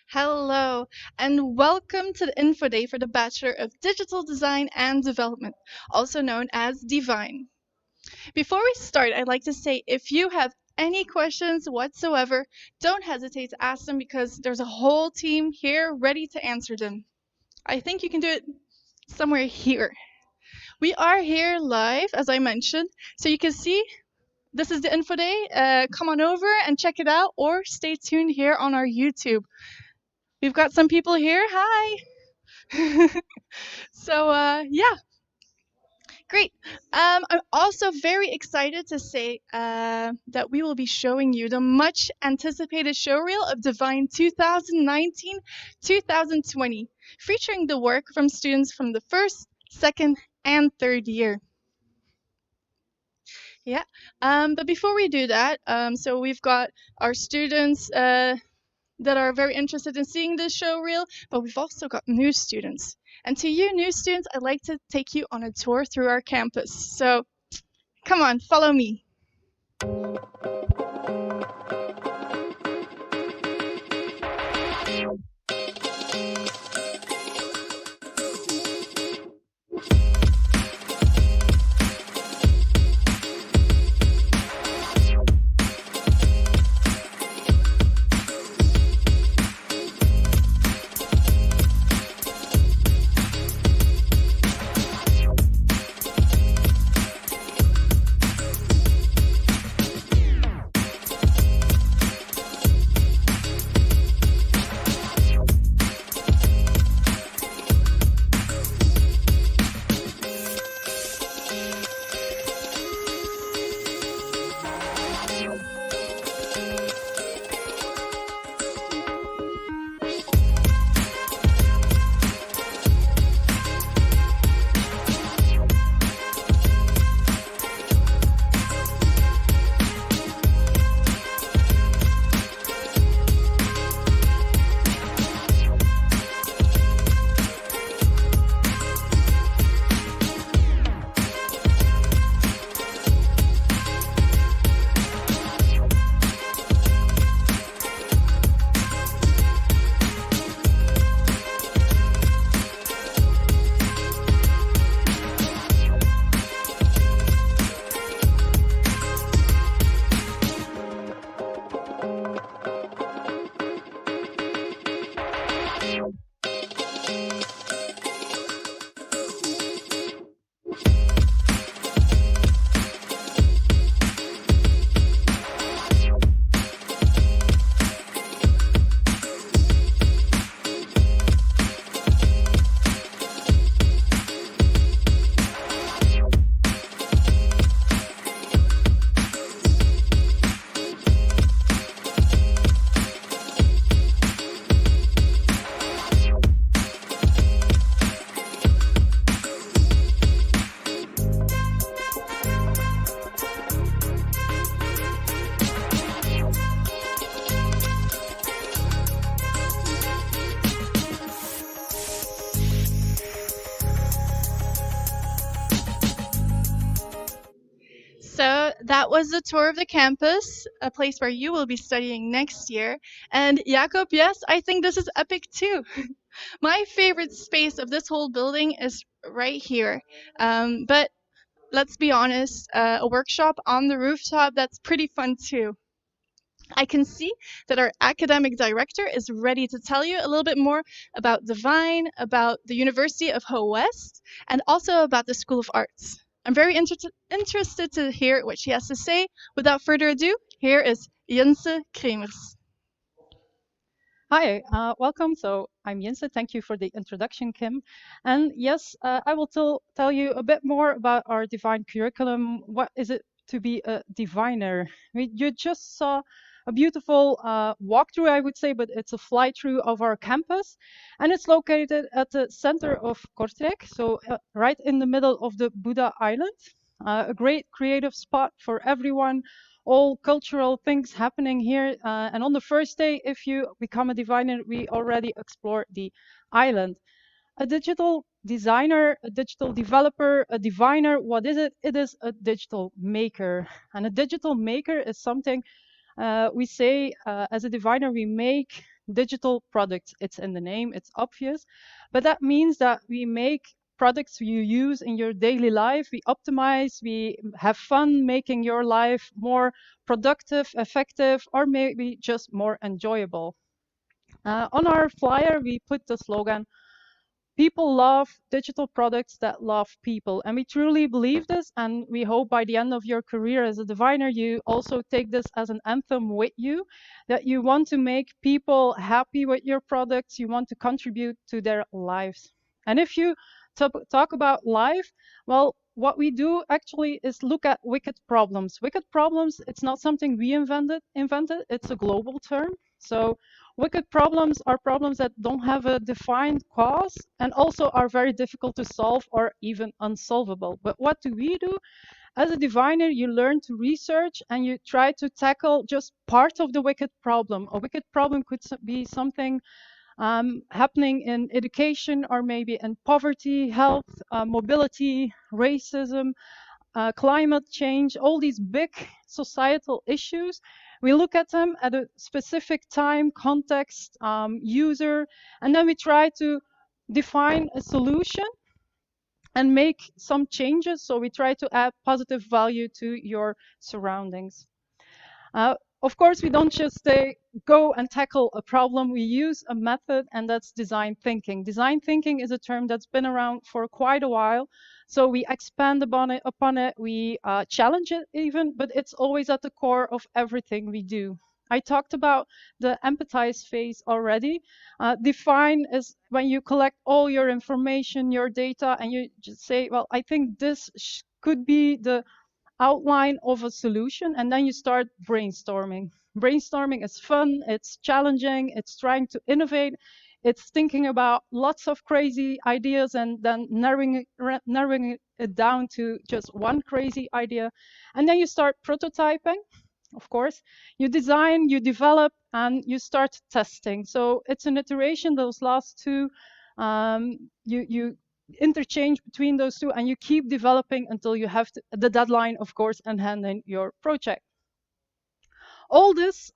Hello, and welcome to the Info Day for the Bachelor of Digital Design and Development, also known as Devine. Before we start, I'd like to say if you have any questions whatsoever, don't hesitate to ask them because there's a whole team here ready to answer them. I think you can do it somewhere here. We are here live, as I mentioned, so you can see this is the Info Day. Come on over and check it out, or stay tuned here on our YouTube. We've got some people here. Hi. Yeah, great. I'm also very excited to say that we will be showing you the much anticipated showreel of Devine 2019-2020, featuring the work from students from the first, second, and third year. Yeah, but before we do that, so we've got our students that are very interested in seeing this show reel, but we've also got new students. And to you new students, I'd like to take you on a tour through our campus. So come on, follow me. So that was the tour of the campus, a place where you will be studying next year. And Jacob, yes, I think this is epic too. My favorite space of this whole building is right here. But let's be honest, a workshop on the rooftop, that's pretty fun too. I can see that our academic director is ready to tell you a little bit more about Devine, about the University of Ho West, and also about the School of Arts. I'm very interested to hear what she has to say. Without further ado, here is Jense Kremers. Hi, welcome. So I'm Jense. Thank you for the introduction, Kim. And yes, I will tell you a bit more about our Devine curriculum. What is it to be a diviner? You just saw a beautiful walkthrough, I would say, but it's a fly-through of our campus. And it's located at the center of Kortrijk, so right in the middle of the Buddha Island. A great creative spot for everyone, all cultural things happening here. And on the first day, if you become a diviner, we already explore the island. A digital designer, a digital developer, a diviner, what is it? It is a digital maker. And a digital maker is something we say as a diviner, we make digital products. It's in the name, it's obvious, but that means that we make products you use in your daily life. We optimize, we have fun making your life more productive, effective, or maybe just more enjoyable. On our flyer, we put the slogan, people love digital products that love people. And we truly believe this. And we hope by the end of your career as a diviner, you also take this as an anthem with you, that you want to make people happy with your products. You want to contribute to their lives. And if you talk about life, well, what we do actually is look at wicked problems. Wicked problems, it's not something we invented, it's a global term. So wicked problems are problems that don't have a defined cause and also are very difficult to solve or even unsolvable. But what do we do? As a diviner, you learn to research and you try to tackle just part of the wicked problem. A wicked problem could be something happening in education or maybe in poverty, health, mobility, racism, climate change, all these big societal issues. We look at them at a specific time, context, user, and then we try to define a solution and make some changes. So we try to add positive value to your surroundings. Of course, we don't just go and tackle a problem. We use a method, and that's design thinking. Design thinking is a term that's been around for quite a while. So we expand upon it, we challenge it even, but it's always at the core of everything we do. I talked about the empathize phase already. Define is when you collect all your information, your data, and you just say, well, I think this could be the outline of a solution, and then you start brainstorming. Brainstorming is fun, it's challenging, it's trying to innovate, it's thinking about lots of crazy ideas and then narrowing it down to just one crazy idea. And then you start prototyping, of course. You design, you develop, and you start testing. So it's an iteration, those last two. You interchange between those two and you keep developing until you have the deadline, of course, and hand in your project. All this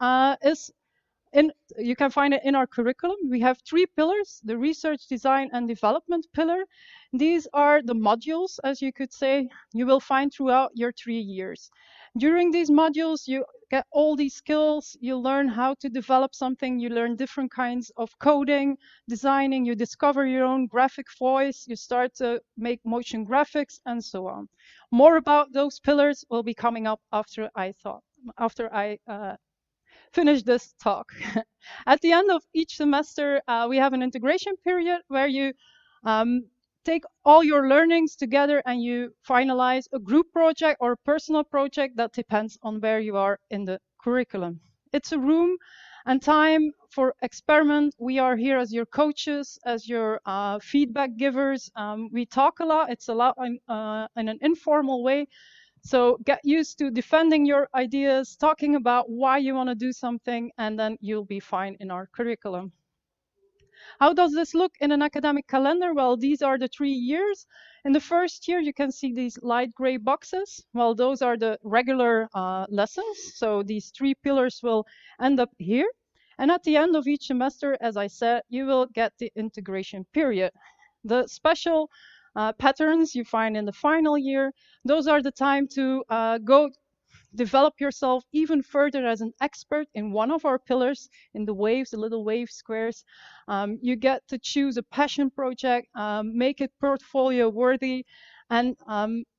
you can find it in our curriculum. We have 3 pillars: the research, design, and development pillar. These are the modules, as you could say, you will find throughout your 3 years. During these modules, you get all these skills, you learn how to develop something, you learn different kinds of coding, designing, you discover your own graphic voice, you start to make motion graphics, and so on. More about those pillars will be coming up after I finish this talk. At the end of each semester, we have an integration period where you take all your learnings together and you finalize a group project or a personal project that depends on where you are in the curriculum. It's a room and time for experiment. We are here as your coaches, as your feedback givers. We talk a lot. It's a lot in an informal way. So get used to defending your ideas, talking about why you want to do something, and then you'll be fine in our curriculum. How does this look in an academic calendar? Well, these are the 3 years. In the first year, you can see these light gray boxes. Well, those are the regular lessons. So these 3 pillars will end up here. And at the end of each semester, as I said, you will get the integration period. The special patterns you find in the final year, those are the time to go develop yourself even further as an expert in one of our pillars, in the waves, the little wave squares. You get to choose a passion project, make it portfolio worthy, and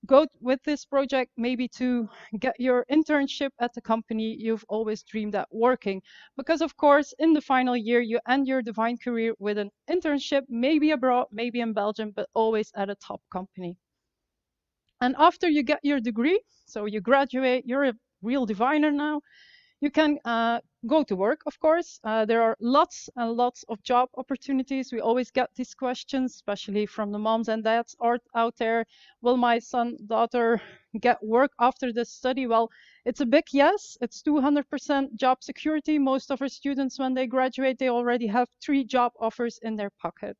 go with this project maybe to get your internship at the company you've always dreamed of working. Because of course, in the final year, you end your divine career with an internship, maybe abroad, maybe in Belgium, but always at a top company. And after you get your degree, so you graduate, you're a real diviner now, you can go to work, of course. There are lots and lots of job opportunities. We always get these questions, especially from the moms and dads out there. Will my son, daughter get work after this study? Well, it's a big yes. It's 200% job security. Most of our students, when they graduate, they already have 3 job offers in their pocket.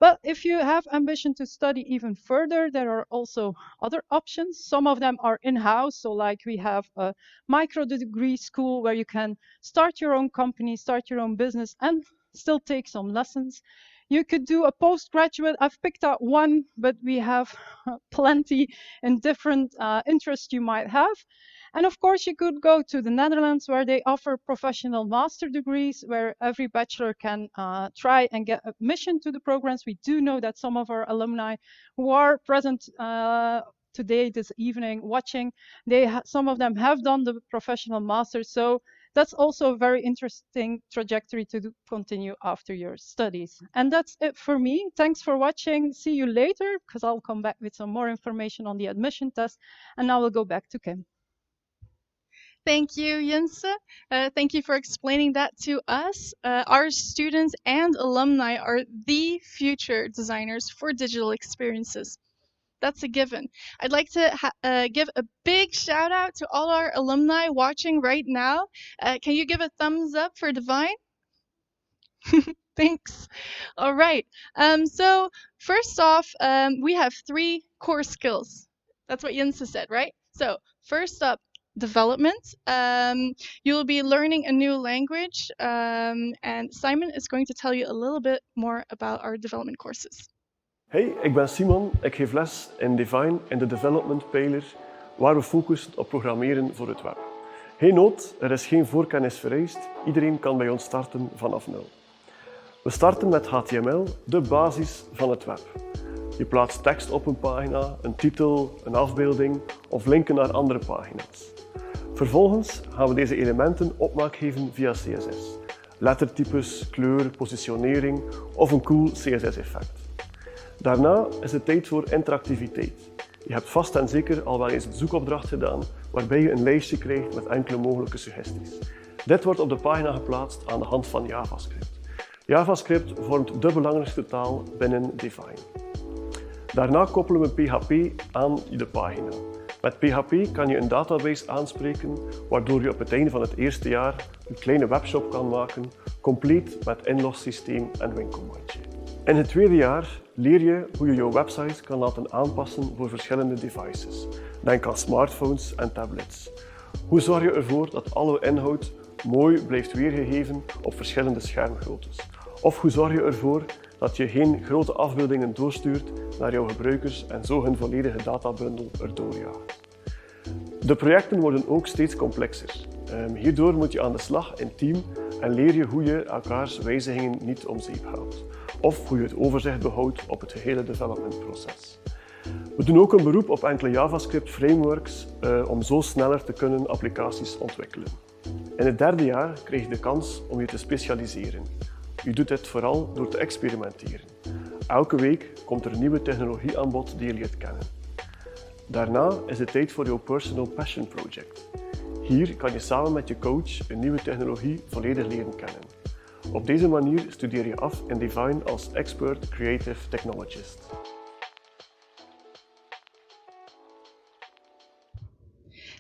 But if you have ambition to study even further, there are also other options. Some of them are in-house. So like we have a micro degree school where you can start your own company, start your own business, and still take some lessons. You could do a postgraduate. I've picked out one, but we have plenty in different interests you might have. And of course, you could go to the Netherlands where they offer professional master degrees, where every bachelor can try and get admission to the programs. We do know that some of our alumni who are present today, this evening, watching, some of them have done the professional master. So that's also a very interesting trajectory to continue after your studies. And that's it for me. Thanks for watching. See you later, because I'll come back with some more information on the admission test. And now we'll go back to Kim. Thank you, Jense. Thank you for explaining that to us. Our students and alumni are the future designers for digital experiences. That's a given. I'd like to give a big shout out to all our alumni watching right now. Can you give a thumbs up for Devine? Thanks. All right. So first off, we have 3 core skills. That's what Jense said, right? So first up, development. You'll be learning a new language, and Simon is going to tell you a little bit more about our development courses. Hey, ik ben Simon. Ik geef les in Devine in de development pijler, waar we focussen op programmeren voor het web. Geen nood, er is geen voorkennis vereist. Iedereen kan bij ons starten vanaf 0. We starten met HTML, de basis van het web. Je plaatst tekst op een pagina, een titel, een afbeelding of linken naar andere pagina's. Vervolgens gaan we deze elementen opmaak geven via CSS. Lettertypes, kleur, positionering of een cool CSS-effect. Daarna is het tijd voor interactiviteit. Je hebt vast en zeker al wel eens een zoekopdracht gedaan, waarbij je een lijstje krijgt met enkele mogelijke suggesties. Dit wordt op de pagina geplaatst aan de hand van JavaScript. JavaScript vormt de belangrijkste taal binnen Devine. Daarna koppelen we PHP aan de pagina. Met PHP kan je een database aanspreken, waardoor je op het einde van het eerste jaar een kleine webshop kan maken, compleet met inlogsysteem en winkelmandje. In het tweede jaar leer je hoe je jouw website kan laten aanpassen voor verschillende devices. Denk aan smartphones en tablets. Hoe zorg je ervoor dat alle inhoud mooi blijft weergegeven op verschillende schermgroottes? Of hoe zorg je ervoor dat je geen grote afbeeldingen doorstuurt naar jouw gebruikers en zo hun volledige databundel erdoor jaagt? De projecten worden ook steeds complexer. Hierdoor moet je aan de slag in team en leer je hoe je elkaars wijzigingen niet om zeep houdt. Of hoe je het overzicht behoudt op het gehele developmentproces. We doen ook een beroep op enkele JavaScript frameworks om zo sneller te kunnen applicaties ontwikkelen. In het derde jaar krijg je de kans om je te specialiseren. Je doet dit vooral door te experimenteren. Elke week komt er een nieuwe technologie aan bod die je leert kennen. Daarna is het tijd voor jouw Personal Passion Project. Hier kan je samen met je coach een nieuwe technologie volledig leren kennen. Op deze manier studeer je af in Devine als Expert Creative Technologist.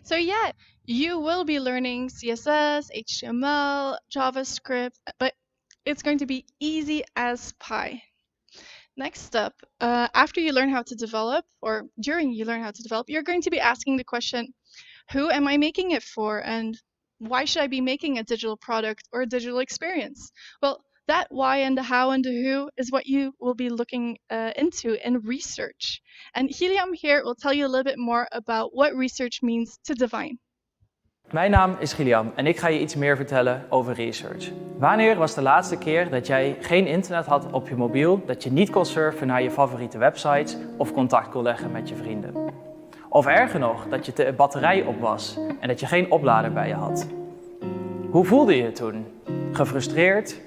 So yeah, you will be learning CSS, HTML, JavaScript, but it's going to be easy as pie. Next up, after you learn how to develop, or during you learn how to develop, you're going to be asking the question, who am I making it for? And why should I be making a digital product or a digital experience? Well, that why and the how and the who is what you will be looking into in research. And Helium here will tell you a little bit more about what research means to Devine. Mijn naam is Gilliam en ik ga je iets meer vertellen over research. Wanneer was de laatste keer dat jij geen internet had op je mobiel, dat je niet kon surfen naar je favoriete websites of contact kon leggen met je vrienden? Of erger nog, dat je batterij op was en dat je geen oplader bij je had. Hoe voelde je je toen? Gefrustreerd?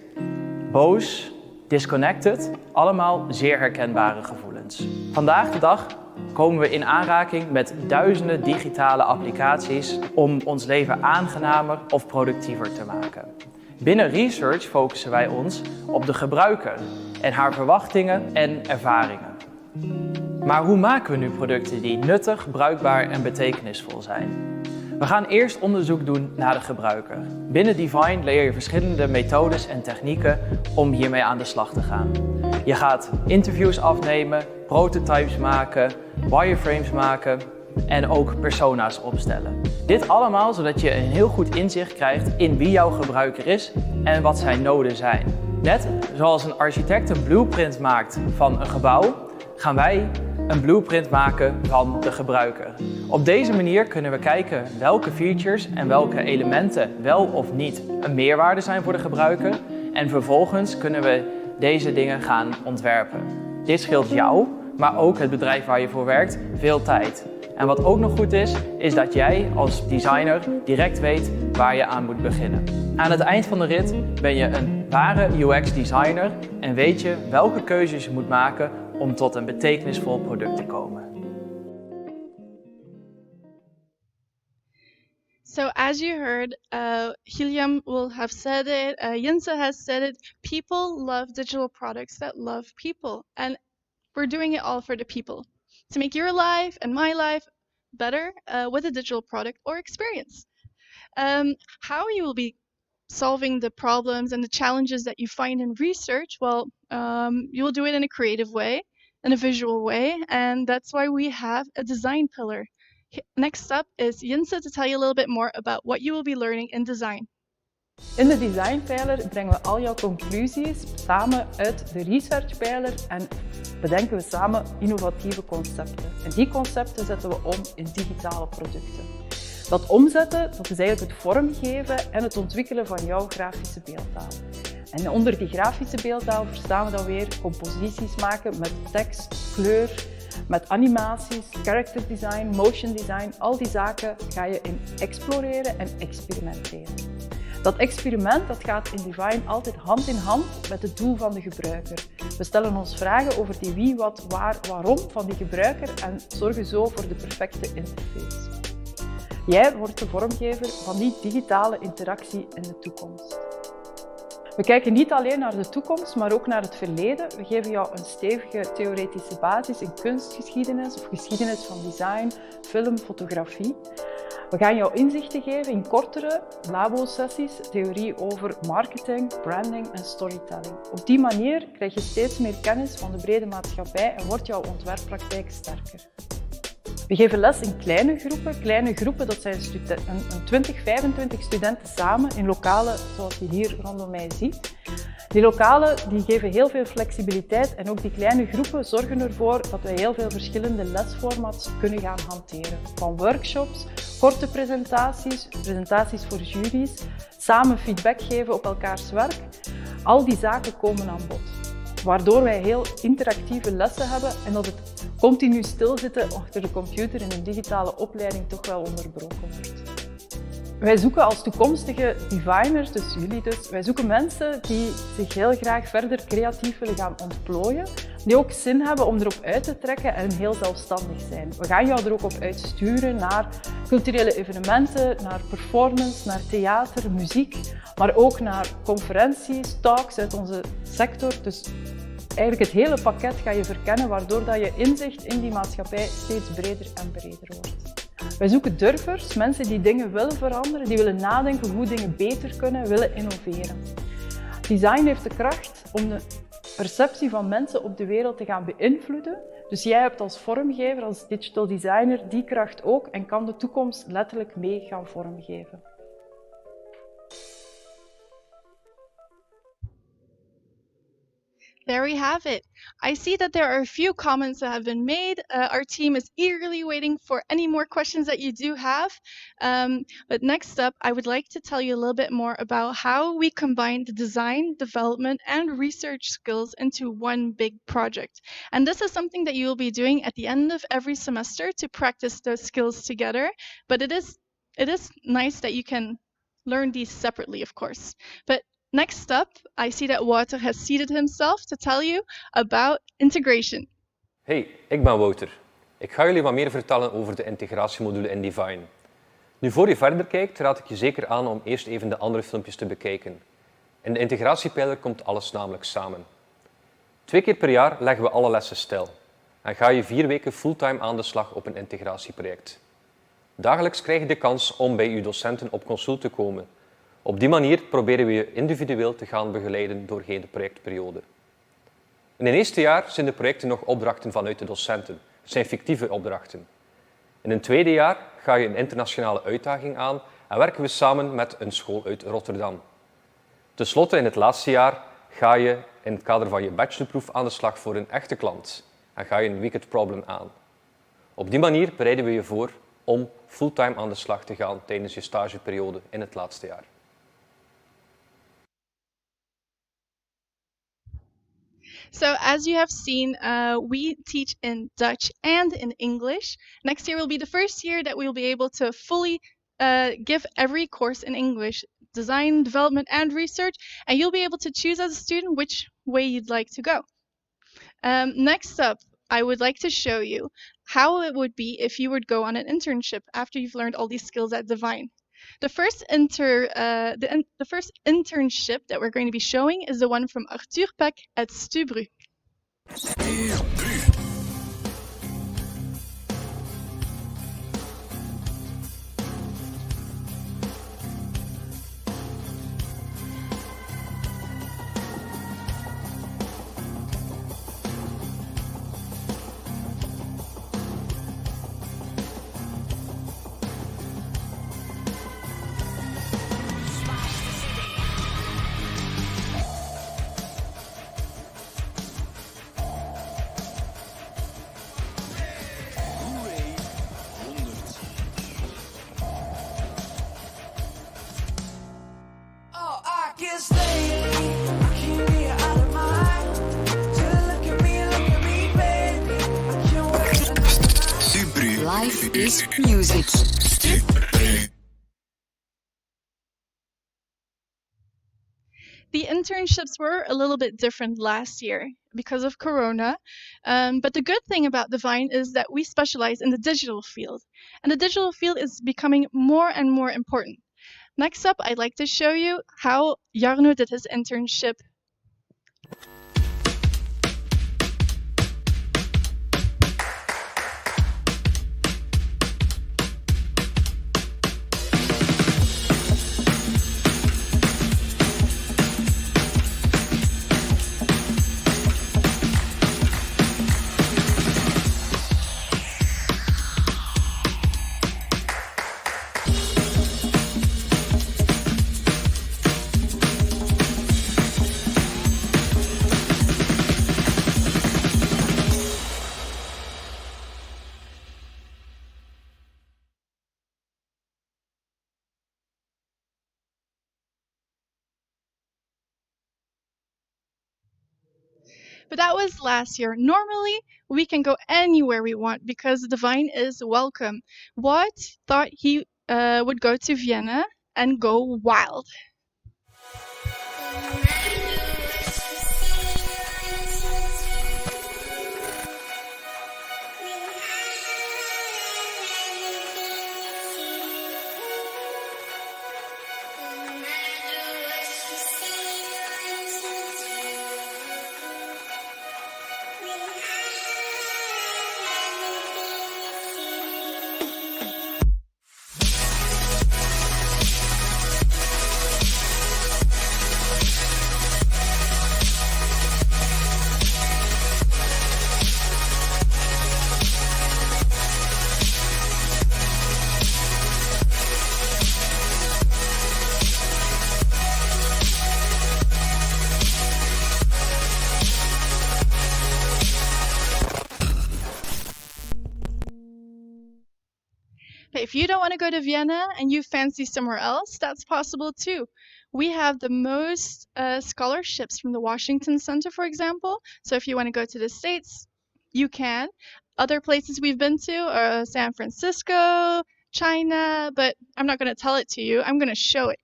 Boos? Disconnected? Allemaal zeer herkenbare gevoelens. Vandaag de dag komen we in aanraking met duizenden digitale applicaties om ons leven aangenamer of productiever te maken. Binnen research focussen wij ons op de gebruiker en haar verwachtingen en ervaringen. Maar hoe maken we nu producten die nuttig, bruikbaar en betekenisvol zijn? We gaan eerst onderzoek doen naar de gebruiker. Binnen Devine leer je verschillende methodes en technieken om hiermee aan de slag te gaan. Je gaat interviews afnemen, prototypes maken, wireframes maken en ook persona's opstellen. Dit allemaal zodat je een heel goed inzicht krijgt in wie jouw gebruiker is en wat zijn noden zijn. Net zoals een architect een blueprint maakt van een gebouw, gaan wij een blueprint maken van de gebruiker. Op deze manier kunnen we kijken welke features en welke elementen wel of niet een meerwaarde zijn voor de gebruiker en vervolgens kunnen we deze dingen gaan ontwerpen. Dit scheelt jou, maar ook het bedrijf waar je voor werkt, veel tijd. En wat ook nog goed is, is dat jij als designer direct weet waar je aan moet beginnen. Aan het eind van de rit ben je een ware UX-designer en weet je welke keuzes je moet maken om tot een betekenisvol product te komen. So as you heard, Helium will have said it, Jinse has said it, people love digital products that love people. And we're doing it all for the people. To make your life and my life better with a digital product or experience. How you will be solving the problems and the challenges that you find in research, well, you will do it in a creative way, in a visual way, and that's why we have a design pillar. Next up is Jinse to tell you a little bit more about what you will be learning in design. In de designpijler brengen we al jouw conclusies samen uit de researchpijler en bedenken we samen innovatieve concepten. En die concepten zetten we om in digitale producten. Dat omzetten, dat is eigenlijk het vormgeven en het ontwikkelen van jouw grafische beeldtaal. En onder die grafische beeldtaal verstaan we dan weer composities maken met tekst, kleur, met animaties, character design, motion design. Al die zaken ga je in exploreren en experimenteren. Dat experiment dat gaat in Devine altijd hand in hand met het doel van de gebruiker. We stellen ons vragen over die wie, wat, waar, waarom van die gebruiker en zorgen zo voor de perfecte interface. Jij wordt de vormgever van die digitale interactie in de toekomst. We kijken niet alleen naar de toekomst, maar ook naar het verleden. We geven jou een stevige theoretische basis in kunstgeschiedenis of geschiedenis van design, film, fotografie. We gaan jou inzichten geven in kortere labo-sessies, theorie over marketing, branding en storytelling. Op die manier krijg je steeds meer kennis van de brede maatschappij en wordt jouw ontwerppraktijk sterker. We geven les in kleine groepen. Kleine groepen, dat zijn 20, 25 studenten samen in lokalen zoals je hier rondom mij ziet. Die lokalen die geven heel veel flexibiliteit en ook die kleine groepen zorgen ervoor dat wij heel veel verschillende lesformats kunnen gaan hanteren. Van workshops, korte presentaties, presentaties voor juries, samen feedback geven op elkaars werk. Al die zaken komen aan bod. Waardoor wij heel interactieve lessen hebben en dat het continu stilzitten achter de computer in een digitale opleiding toch wel onderbroken wordt. Wij zoeken als toekomstige designers, dus jullie dus, wij zoeken mensen die zich heel graag verder creatief willen gaan ontplooien, die ook zin hebben om erop uit te trekken en heel zelfstandig zijn. We gaan jou er ook op uitsturen naar culturele evenementen, naar performance, naar theater, muziek, maar ook naar conferenties, talks uit onze sector. Dus eigenlijk het hele pakket ga je verkennen, waardoor dat je inzicht in die maatschappij steeds breder en breder wordt. Wij zoeken durvers, mensen die dingen willen veranderen, die willen nadenken hoe dingen beter kunnen, willen innoveren. Design heeft de kracht om de perceptie van mensen op de wereld te gaan beïnvloeden. Dus jij hebt als vormgever, als digital designer, die kracht ook en kan de toekomst letterlijk mee gaan vormgeven. There we have it. I see that there are a few comments that have been made. Our team is eagerly waiting for any more questions that you do have. But next up, I would like to tell you a little bit more about how we combine the design, development, and research skills into one big project. And this is something that you will be doing at the end of every semester to practice those skills together. But it is nice that you can learn these separately, of course. But next up, I see that Wouter has seated himself to tell you about integration. Hey, ik ben Wouter. Ik ga jullie wat meer vertellen over de integratiemodule in Devine. Nu, voor je verder kijkt, raad ik je zeker aan om eerst even de andere filmpjes te bekijken. In de integratiepijler komt alles namelijk samen. 2 keer per jaar leggen we alle lessen stil en ga je 4 weken fulltime aan de slag op een integratieproject. Dagelijks krijg je de kans om bij uw docenten op consult te komen. Op die manier proberen we je individueel te gaan begeleiden doorheen de projectperiode. In het eerste jaar zijn de projecten nog opdrachten vanuit de docenten. Het zijn fictieve opdrachten. In het tweede jaar ga je een internationale uitdaging aan en werken we samen met een school uit Rotterdam. Ten slotte, in het laatste jaar ga je in het kader van je bachelorproef aan de slag voor een echte klant en ga je een wicked problem aan. Op die manier bereiden we je voor om fulltime aan de slag te gaan tijdens je stageperiode in het laatste jaar. So as you have seen, we teach in Dutch and in English. Next year will be the first year that we will be able to fully give every course in English, design, development, and research, and you'll be able to choose as a student which way you'd like to go. Next up, I would like to show you how it would be if you would go on an internship after you've learned all these skills at Devine. The first internship that we're going to be showing is the one from Arthur Peck at Stubru. Life is music. The internships were a little bit different last year because of Corona, but the good thing about Devine is that we specialize in the digital field, and the digital field is becoming more and more important. Next up, I'd like to show you how Jarno did his internship. But that was last year. Normally, we can go anywhere we want because Devine is welcome. What thought he would go to Vienna and go wild? If you don't want to go to Vienna and you fancy somewhere else, that's possible too. We have the most scholarships from the Washington Center, for example. So if you want to go to the States, you can. Other places we've been to are San Francisco, China, but I'm not going to tell it to you. I'm going to show it.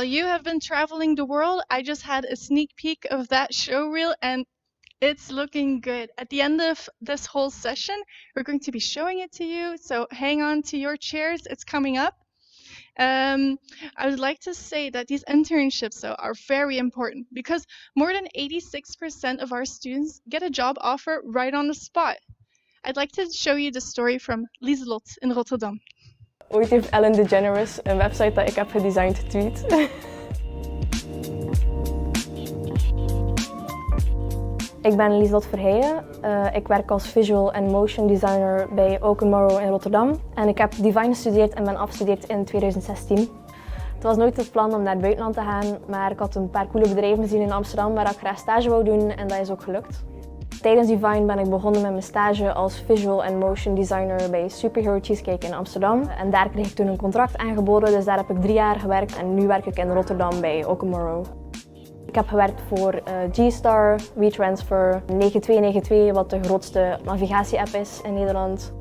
while you have been traveling the world, I just had a sneak peek of that showreel, and it's looking good. At the end of this whole session, we're going to be showing it to you, so hang on to your chairs. It's coming up. I would like to say that these internships, though, are very important because more than 86% of our students get a job offer right on the spot. I'd like to show you the story from Lieselot in Rotterdam. Ooit heeft Ellen DeGeneres een website dat ik heb gedesigned getweet. Ik ben Lieselot Verheijen. Ik werk als visual en motion designer bij Morrow in Rotterdam. En ik heb Devine gestudeerd en ben afgestudeerd in 2016. Het was nooit het plan om naar het buitenland te gaan, maar ik had een paar coole bedrijven gezien in Amsterdam waar ik graag stage wou doen en dat is ook gelukt. Tijdens Devine ben ik begonnen met mijn stage als visual en motion designer bij Superhero Cheesecake in Amsterdam. En daar kreeg ik toen een contract aangeboden, dus daar heb ik 3 jaar gewerkt en nu werk ik in Rotterdam bij Morrow. Ik heb gewerkt voor G-Star, WeTransfer, 9292, wat de grootste navigatie-app is in Nederland.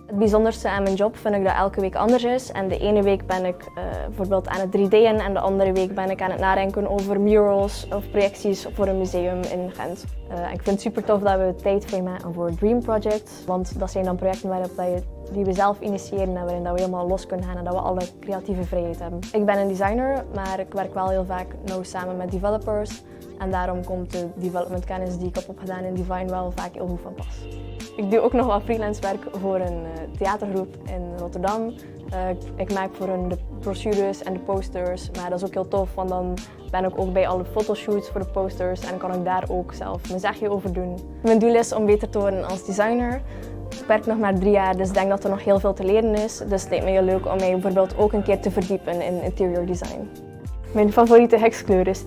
Het bijzonderste aan mijn job vind ik dat elke week anders is. En de ene week ben ik bijvoorbeeld aan het 3D'en en de andere week ben ik aan het nadenken over murals of projecties voor een museum in Gent. Ik vind het super tof dat we tijd vrijmaken voor Dream Projects, want dat zijn dan projecten die we zelf initiëren en waarin dat we helemaal los kunnen gaan en dat we alle creatieve vrijheid hebben. Ik ben een designer, maar ik werk wel heel vaak nauw samen met developers en daarom komt de developmentkennis die ik heb opgedaan in Devine wel vaak heel goed van pas. Ik doe ook nog wat freelance werk voor een theatergroep in Rotterdam. Ik maak voor hun de brochures en de posters, maar dat is ook heel tof, want dan ben ik ook bij alle fotoshoots voor de posters en kan ik daar ook zelf mijn zegje over doen. Mijn doel is om beter te worden als designer. Ik werk nog maar 3 jaar, dus ik denk dat er nog heel veel te leren is. Dus het lijkt me heel leuk om mij bijvoorbeeld ook een keer te verdiepen in interior design. Mijn favoriete hekskleur is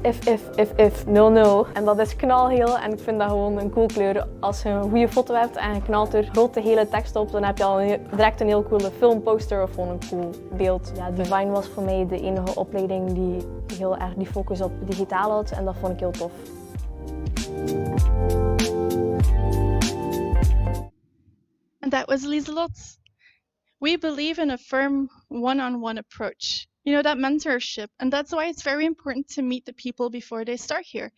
if 00 en dat is knalgeel en ik vind dat gewoon een cool kleur. Als je een goede foto hebt en je knalt er grote hele tekst op, dan heb je al direct een heel coole filmposter of gewoon een cool beeld. Ja, Devine was voor mij de enige opleiding die heel erg die focus op digitaal had en dat vond ik heel tof. And that was Lieselot. We believe in a firm one-on-one approach. You know, that mentorship. And that's why it's very important to meet the people before they start here.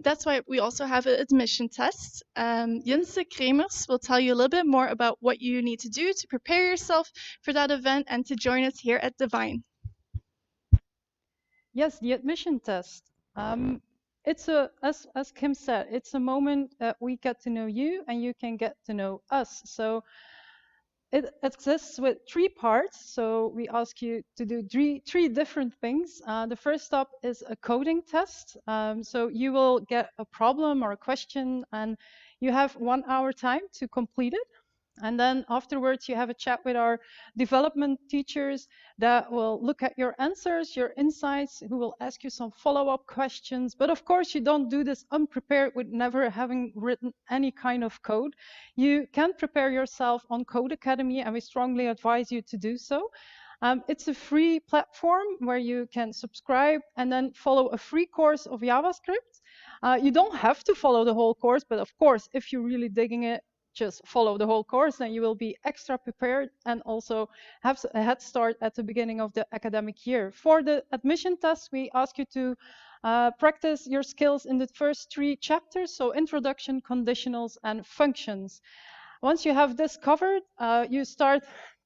That's why we also have an admission test. Jinse Kremers will tell you a little bit more about what you need to do to prepare yourself for that event and to join us here at Devine. Yes, the admission test. It's as Kim said, it's a moment that we get to know you and you can get to know us. So it exists with 3 parts. So we ask you to do three different things. The first step is a coding test. So you will get a problem or a question and you have 1 hour time to complete it. And then afterwards, you have a chat with our development teachers that will look at your answers, your insights, who will ask you some follow-up questions. But of course, you don't do this unprepared with never having written any kind of code. You can prepare yourself on Code Academy, and we strongly advise you to do so. It's a free platform where you can subscribe and then follow a free course of JavaScript. You don't have to follow the whole course, but of course, if you're really digging it, just follow the whole course, then you will be extra prepared and also have a head start at the beginning of the academic year. For the admission test, we ask you to practice your skills in the first 3 chapters, so introduction, conditionals, and functions. Once you have this covered, you start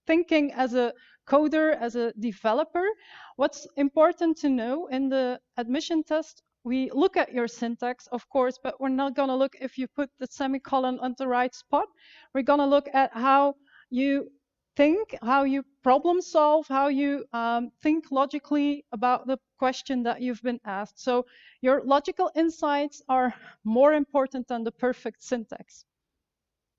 thinking as a coder, as a developer. What's important to know in the admission test, we look at your syntax, of course, but we're not going to look if you put the semicolon on the right spot. We're going to look at how you think, how you problem solve, how you think logically about the question that you've been asked. So your logical insights are more important than the perfect syntax.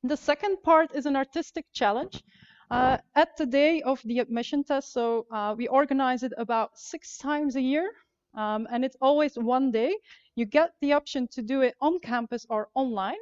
The second part is an artistic challenge. At the day of the admission test, so we organize it about 6 times a year. And it's always 1 day. You get the option to do it on campus or online.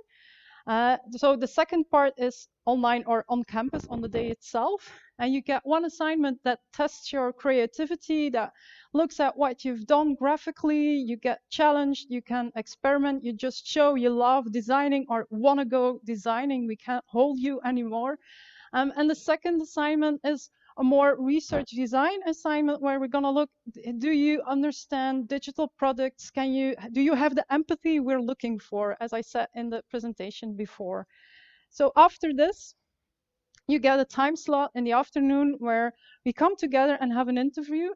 So the second part is online or on campus on the day itself. And you get 1 assignment that tests your creativity, that looks at what you've done graphically. You get challenged, you can experiment, you just show you love designing or want to go designing. We can't hold you anymore. And the second assignment is a more research design assignment where we're going to look, do you understand digital products? Do you have the empathy we're looking for, as I said in the presentation before? So after this, you get a time slot in the afternoon where we come together and have an interview.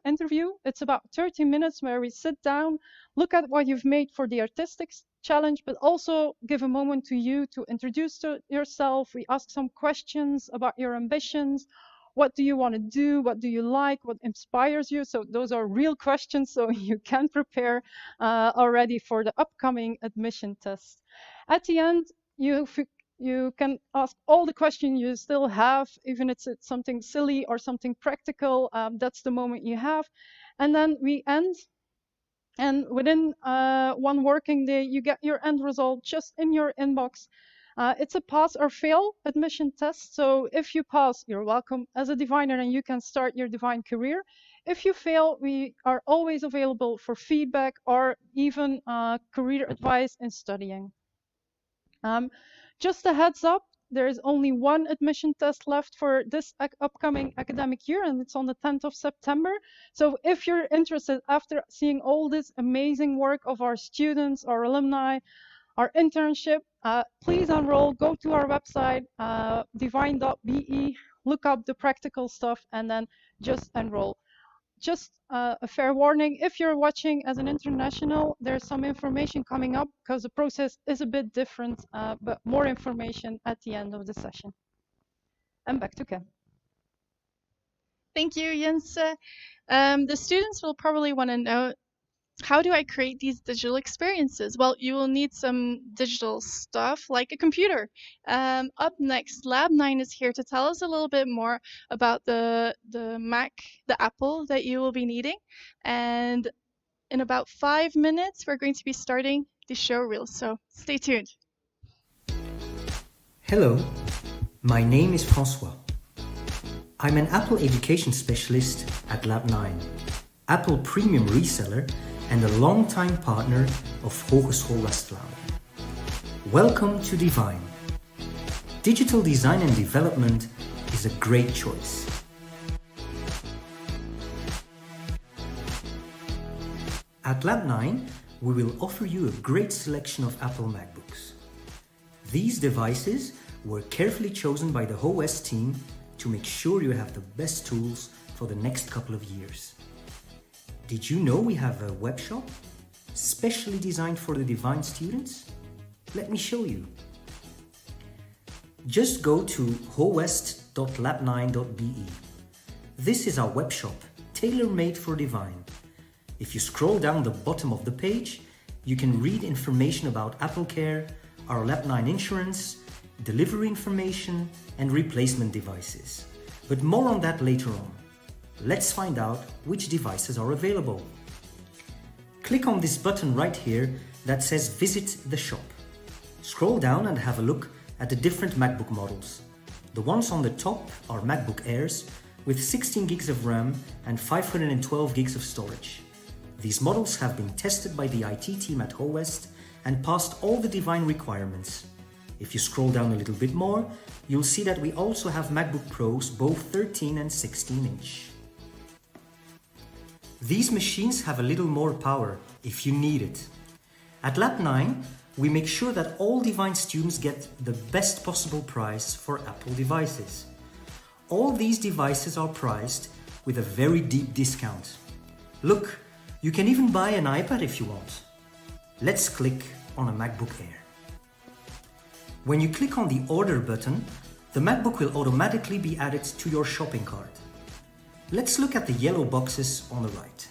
It's about 30 minutes where we sit down, look at what you've made for the artistic challenge, but also give a moment to you to introduce yourself. We ask some questions about your ambitions. What do you want to do? What do you like? What inspires you? So those are real questions, so you can prepare already for the upcoming admission test. At the end, you can ask all the questions you still have, even if it's something silly or something practical. That's the moment you have. And then we end. And within one working day, you get your end result just in your inbox. It's a pass or fail admission test. So if you pass, you're welcome as a diviner and you can start your divine career. If you fail, we are always available for feedback or even career advice in studying. Just a heads up, there is only one admission test left for this upcoming academic year, and it's on the 10th of September. So if you're interested, after seeing all this amazing work of our students, our alumni, our internship, please enroll, go to our website, devine.be, look up the practical stuff, and then just enroll. Just a fair warning, if you're watching as an international, there's some information coming up because the process is a bit different, but more information at the end of the session. And back to Kim. Thank you, Jens. The students will probably want to know, how do I create these digital experiences? Well, you will need some digital stuff like a computer. Up next, Lab 9 is here to tell us a little bit more about the Mac, the Apple that you will be needing. And in about 5 minutes, we're going to be starting the showreel, so stay tuned. Hello, my name is François. I'm an Apple education specialist at Lab 9, Apple premium reseller and a longtime partner of Hogeschool West-Vlaanderen. Welcome to Devine. Digital design and development is a great choice. At Lab 9, we will offer you a great selection of Apple MacBooks. These devices were carefully chosen by the HOS team to make sure you have the best tools for the next couple of years. Did you know we have a web shop specially designed for the Devine students? Let me show you. Just go to howest.lab9.be. This is our web shop, tailor-made for Devine. If you scroll down the bottom of the page, you can read information about AppleCare, our Lab 9 insurance, delivery information, and replacement devices. But more on that later on. Let's find out which devices are available. Click on this button right here that says Visit the Shop. Scroll down and have a look at the different MacBook models. The ones on the top are MacBook Airs with 16 gigs of RAM and 512 gigs of storage. These models have been tested by the IT team at HOWEST and passed all the Devine requirements. If you scroll down a little bit more, you'll see that we also have MacBook Pros, both 13 and 16 inch. These machines have a little more power if you need it. At Lab 9, we make sure that all Devine students get the best possible price for Apple devices. All these devices are priced with a very deep discount. Look, you can even buy an iPad if you want. Let's click on a MacBook Air. When you click on the Order button, the MacBook will automatically be added to your shopping cart. Let's look at the yellow boxes on the right.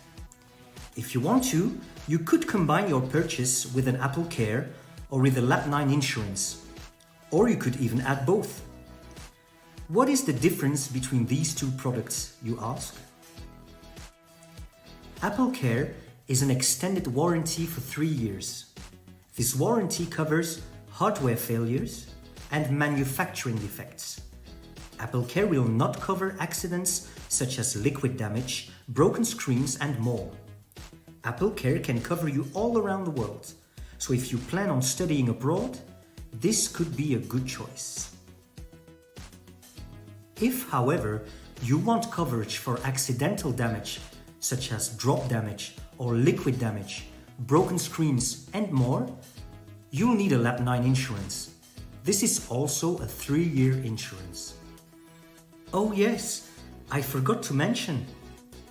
If you want to, you could combine your purchase with an AppleCare or with a Lab 9 insurance. Or you could even add both. What is the difference between these two products, you ask? AppleCare is an extended warranty for 3 years. This warranty covers hardware failures and manufacturing defects. AppleCare will not cover accidents such as liquid damage, broken screens, and more. AppleCare can cover you all around the world, so if you plan on studying abroad, this could be a good choice. If, however, You want coverage for accidental damage, such as drop damage or liquid damage, broken screens, and more? You'll need a Lab 9 insurance. This is also a 3-year insurance. Oh yes, I forgot to mention,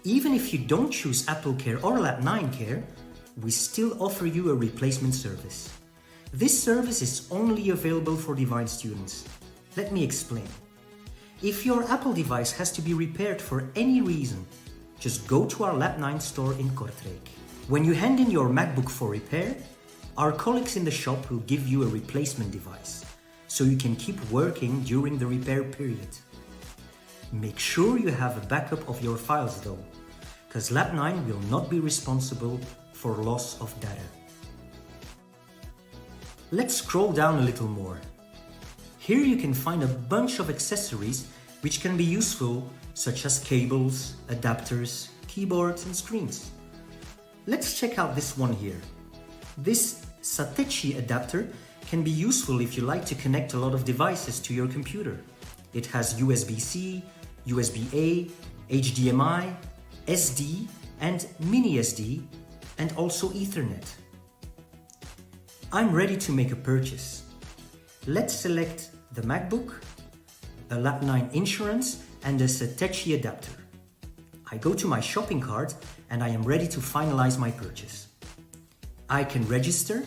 even if you don't choose Apple Care or Lab 9 Care, we still offer you a replacement service. This service is only available for Devine students. Let me explain. If your Apple device has to be repaired for any reason, just go to our Lab 9 store in Kortrijk. When you hand in your MacBook for repair, our colleagues in the shop will give you a replacement device, so you can keep working during the repair period. Make sure you have a backup of your files though, because Lab 9 will not be responsible for loss of data. Let's scroll down a little more. Here you can find a bunch of accessories which can be useful, such as cables, adapters, keyboards and screens. Let's check out this one here. This Satechi adapter can be useful if you like to connect a lot of devices to your computer. It has USB-C, USB-A, HDMI, SD and mini SD, and also Ethernet. I'm ready to make a purchase. Let's select the MacBook, a Lab 9 insurance and a Satechi adapter. I go to my shopping cart and I am ready to finalize my purchase. I can register,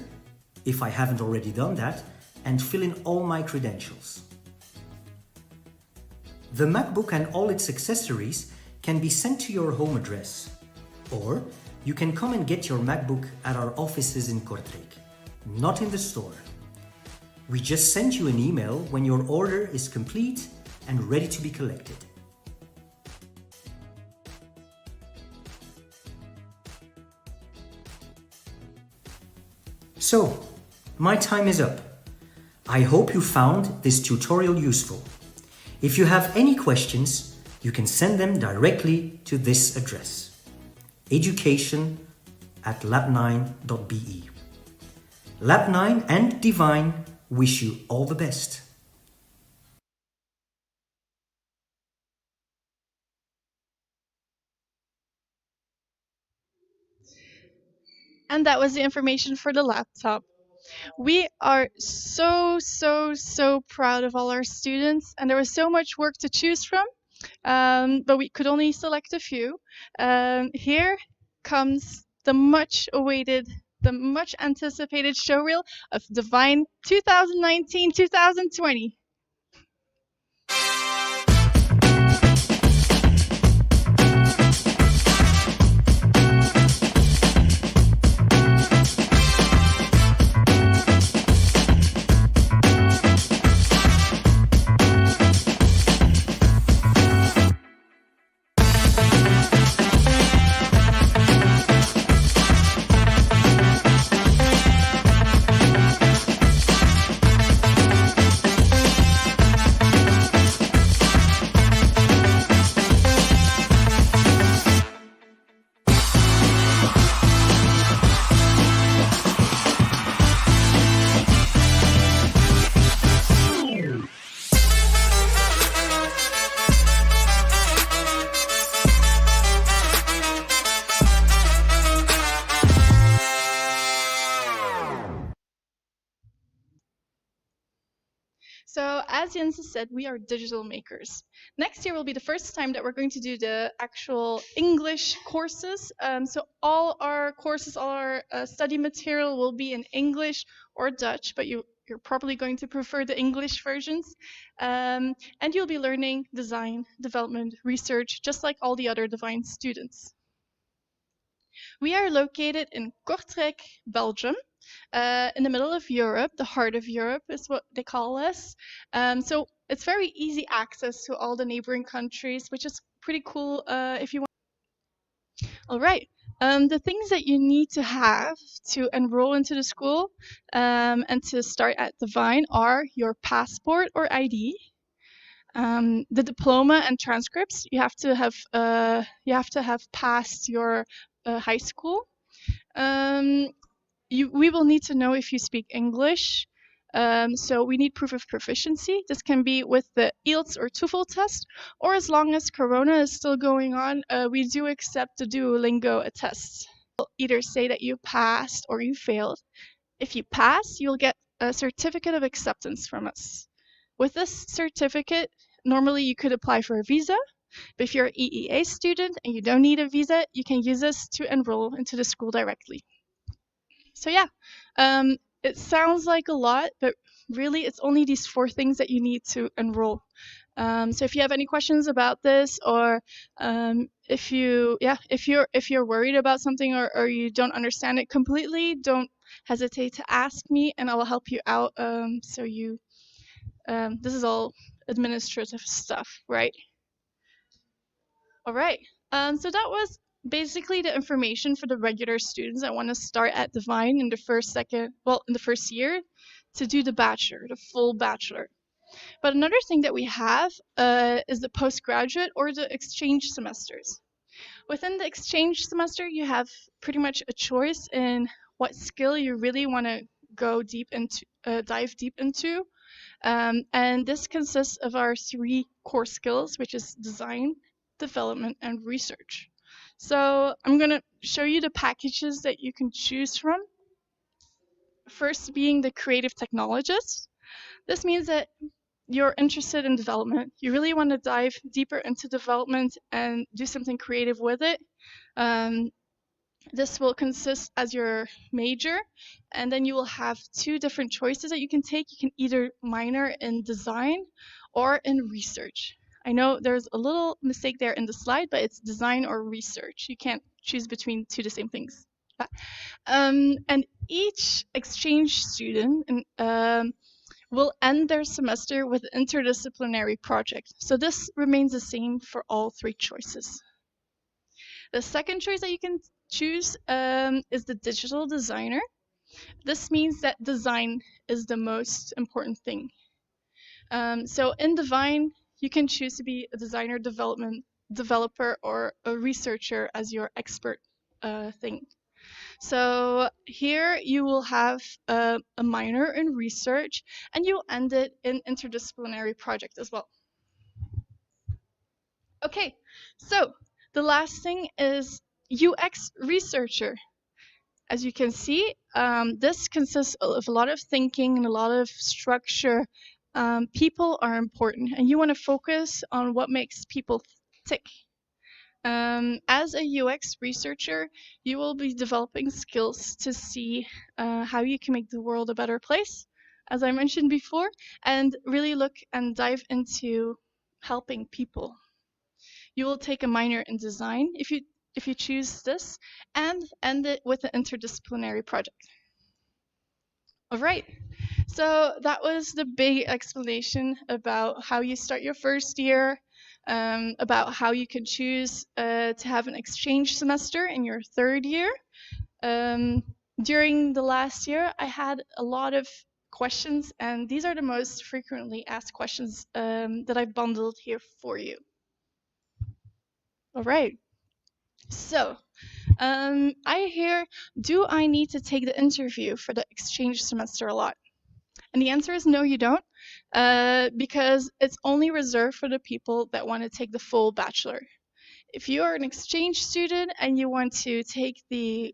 if I haven't already done that, and fill in all my credentials. The MacBook and all its accessories can be sent to your home address, or you can come and get your MacBook at our offices in Kortrijk, not in the store. We just send you an email when your order is complete and ready to be collected. So, my time is up. I hope you found this tutorial useful. If you have any questions, you can send them directly to this address: education@lab9.be. Lab 9 and Devine wish you all the best. And that was the information for the laptop. We are so proud of all our students, and there was so much work to choose from, but we could only select a few. Here comes the much anticipated showreel of Devine 2019-2020. So as Jens said, we are digital makers. Next year will be the first time that we're going to do the actual English courses. So all our courses, all our study material will be in English or Dutch, but you're probably going to prefer the English versions. And you'll be learning design, development, research, just like all the other Devine students. We are located in Kortrijk, Belgium. In the middle of Europe, the heart of Europe is what they call us. So it's very easy access to all the neighboring countries, which is pretty cool if you want. All right. The things that you need to have to enroll into the school and to start at Devine are your passport or ID, the diploma and transcripts. You have to have passed your high school. We will need to know if you speak English, So we need proof of proficiency. This can be with the IELTS or TOEFL test, or as long as Corona is still going on, we do accept the Duolingo tests. Either say that you passed or you failed. If you pass, you'll get a certificate of acceptance from us. With this certificate, normally you could apply for a visa, but if you're an EEA student and you don't need a visa, you can use this to enroll into the school directly. So yeah, it sounds like a lot, but really it's only these 4 things that you need to enroll. So if you have any questions about this, or if you're worried about something, or you don't understand it completely, don't hesitate to ask me and I will help you out. This is all administrative stuff, right? All right. So that was basically the information for the regular students that want to start at Devine in the first year to do the bachelor, the full bachelor. But another thing that we have is the postgraduate or the exchange semesters. Within the exchange semester, you have pretty much a choice in what skill you really want to dive deep into. And this consists of our 3 core skills, which is design, development, and research. So I'm going to show you the packages that you can choose from. First being the creative technologist. This means that you're interested in development. You really want to dive deeper into development and do something creative with it. This will consist as your major, and then you will have 2 different choices that you can take. You can either minor in design or in research. I know there's a little mistake there in the slide, but it's design or research. You can't choose between 2 the same things. And each exchange student will end their semester with an interdisciplinary project. So this remains the same for all 3 choices. The second choice that you can choose is the digital designer. This means that design is the most important thing. So in Devine, you can choose to be a designer, developer, or a researcher as your expert thing. So here you will have a minor in research, and you'll end it in interdisciplinary project as well. Okay, so the last thing is UX researcher. As you can see, this consists of a lot of thinking and a lot of structure. People are important, and you want to focus on what makes people tick. As a UX researcher, you will be developing skills to see how you can make the world a better place, as I mentioned before, and really look and dive into helping people. You will take a minor in design if you choose this, and end it with an interdisciplinary project. All right, so that was the big explanation about how you start your first year, about how you can choose to have an exchange semester in your 3rd year. During the last year, I had a lot of questions, and these are the most frequently asked questions that I've bundled here for you. All right, so I hear, do I need to take the interview for the exchange semester a lot? And the answer is no, you don't, because it's only reserved for the people that want to take the full bachelor. If you are an exchange student and you want to take the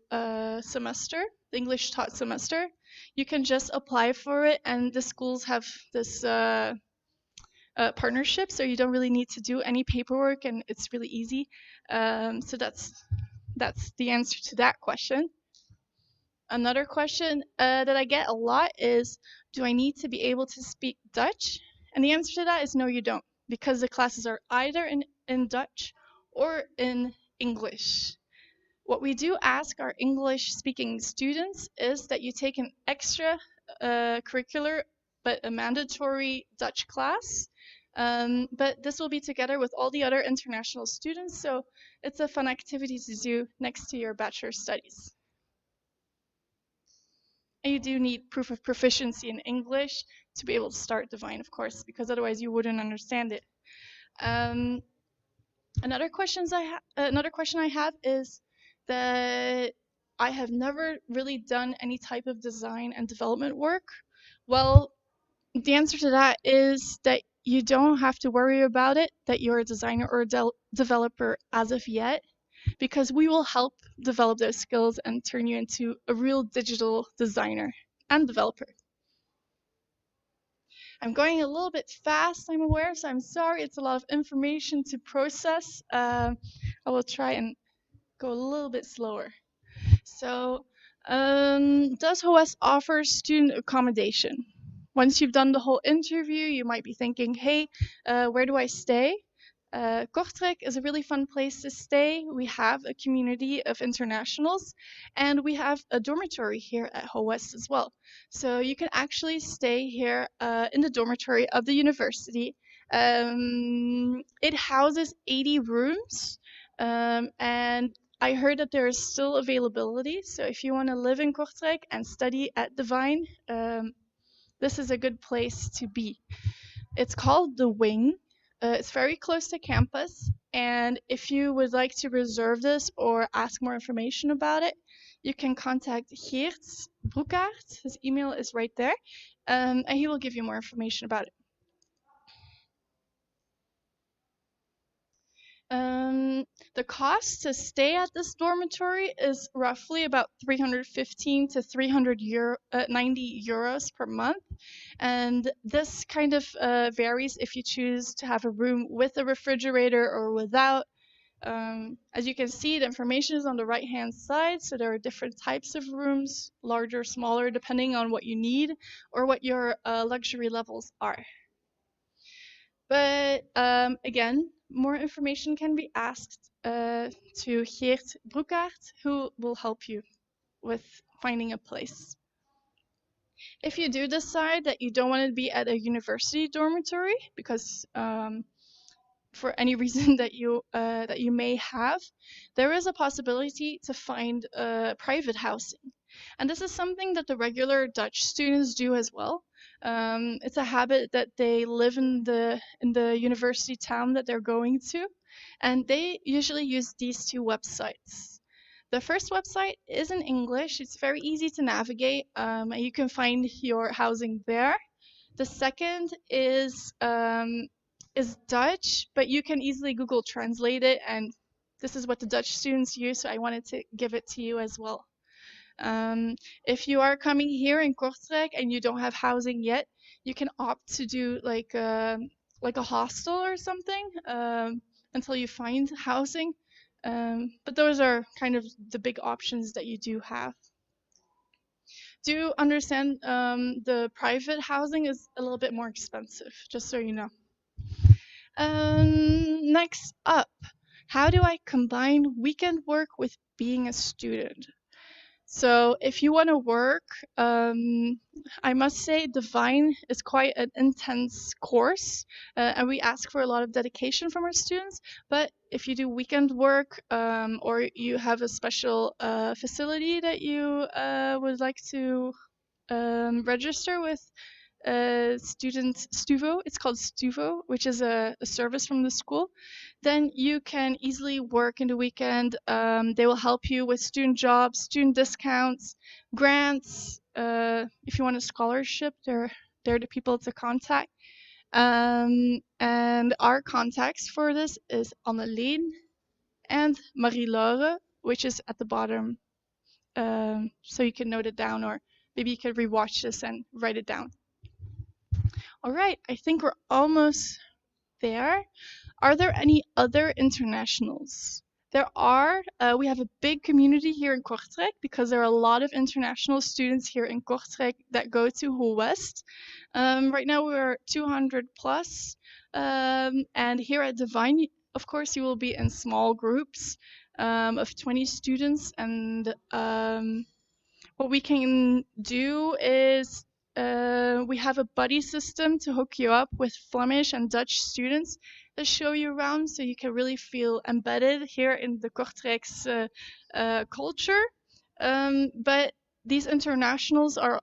semester, the English taught semester, you can just apply for it, and the schools have this partnership, so you don't really need to do any paperwork, and it's really easy. So that's the answer to that question. Another question that I get a lot is, do I need to be able to speak Dutch? And the answer to that is no, you don't, because the classes are either in Dutch or in English. What we do ask our English-speaking students is that you take an extra curricular but a mandatory Dutch class. But this will be together with all the other international students, so it's a fun activity to do next to your bachelor studies. And you do need proof of proficiency in English to be able to start Devine, of course, because otherwise you wouldn't understand it. Another question I have is that I have never really done any type of design and development work Well, the answer to that is that you don't have to worry about it, that you're a designer or a developer as of yet, because we will help develop those skills and turn you into a real digital designer and developer. I'm going a little bit fast, I'm aware, so I'm sorry. It's a lot of information to process. I will try and go a little bit slower. So, does HOS offer student accommodation? Once you've done the whole interview, you might be thinking, hey, where do I stay? Kortrijk is a really fun place to stay. We have a community of internationals, and we have a dormitory here at HOS as well. So you can actually stay here in the dormitory of the university. It houses 80 rooms, and I heard that there is still availability. So if you want to live in Kortrijk and study at Devine, this is a good place to be. It's called The Wing. It's very close to campus, and if you would like to reserve this or ask more information about it, you can contact Geert Broekaert. His email is right there, and he will give you more information about it. The cost to stay at this dormitory is roughly about 315 to 390 euros per month. And this kind of varies if you choose to have a room with a refrigerator or without. As you can see, the information is on the right-hand side, so there are different types of rooms, larger, smaller, depending on what you need or what your luxury levels are. But again, more information can be asked to Geert Broekaert, who will help you with finding a place. If you do decide that you don't want to be at a university dormitory because for any reason that you may have, there is a possibility to find private housing, and this is something that the regular Dutch students do as well. It's a habit that they live in the university town that they're going to, and they usually use these two websites. The first website is in English. It's very easy to navigate, and you can find your housing there. The second is Dutch, but you can easily Google Translate it, and this is what the Dutch students use, so I wanted to give it to you as well. If you are coming here in Kortrijk and you don't have housing yet, you can opt to do like a hostel or something until you find housing. But those are kind of the big options that you do have. Do understand the private housing is a little bit more expensive, just so you know. Next up, how do I combine weekend work with being a student? So if you want to work, I must say Devine is quite an intense course, and we ask for a lot of dedication from our students. But if you do weekend work or you have a special facility that you would like to register with student Stuvo, it's called Stuvo, which is a service from the school, then you can easily work in the weekend. They will help you with student jobs, student discounts, grants. If you want a scholarship, they're the people to contact. And our contacts for this is Anneleen and Marie-Laure, which is at the bottom. So you can note it down, or maybe you can rewatch this and write it down. All right, I think we're almost there. Are there any other internationals? There are. We have a big community here in Kortrijk because there are a lot of international students here in Kortrijk that go to HOWest. Right now we're 200 plus. And here at Devine, of course, you will be in small groups of 20 students. And what we can do is we have a buddy system to hook you up with Flemish and Dutch students that show you around, so you can really feel embedded here in the Kortrijk's culture. But these internationals are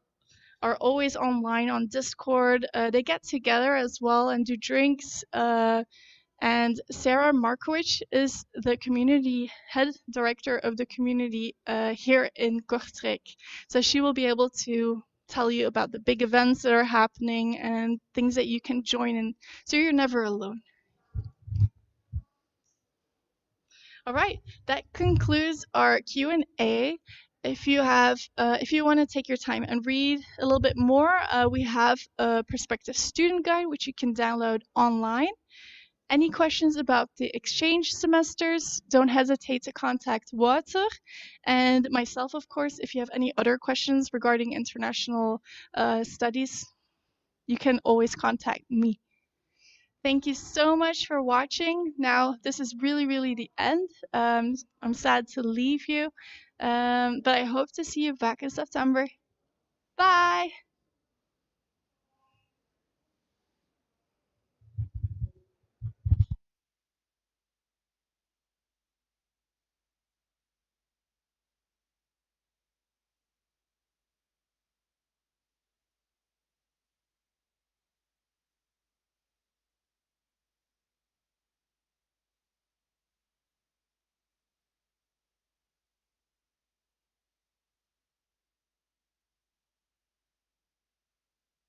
always online on Discord. They get together as well and do drinks. And Sarah Markowicz is the community head director of the community here in Kortrijk. So she will be able to tell you about the big events that are happening and things that you can join in, so you're never alone. All right, that concludes our Q&A. If you want to take your time and read a little bit more, we have a prospective student guide which you can download online. Any questions about the exchange semesters, don't hesitate to contact Water and myself, of course. If you have any other questions regarding international studies, you can always contact me. Thank you so much for watching. Now, this is really the end. I'm sad to leave you, but I hope to see you back in September. Bye!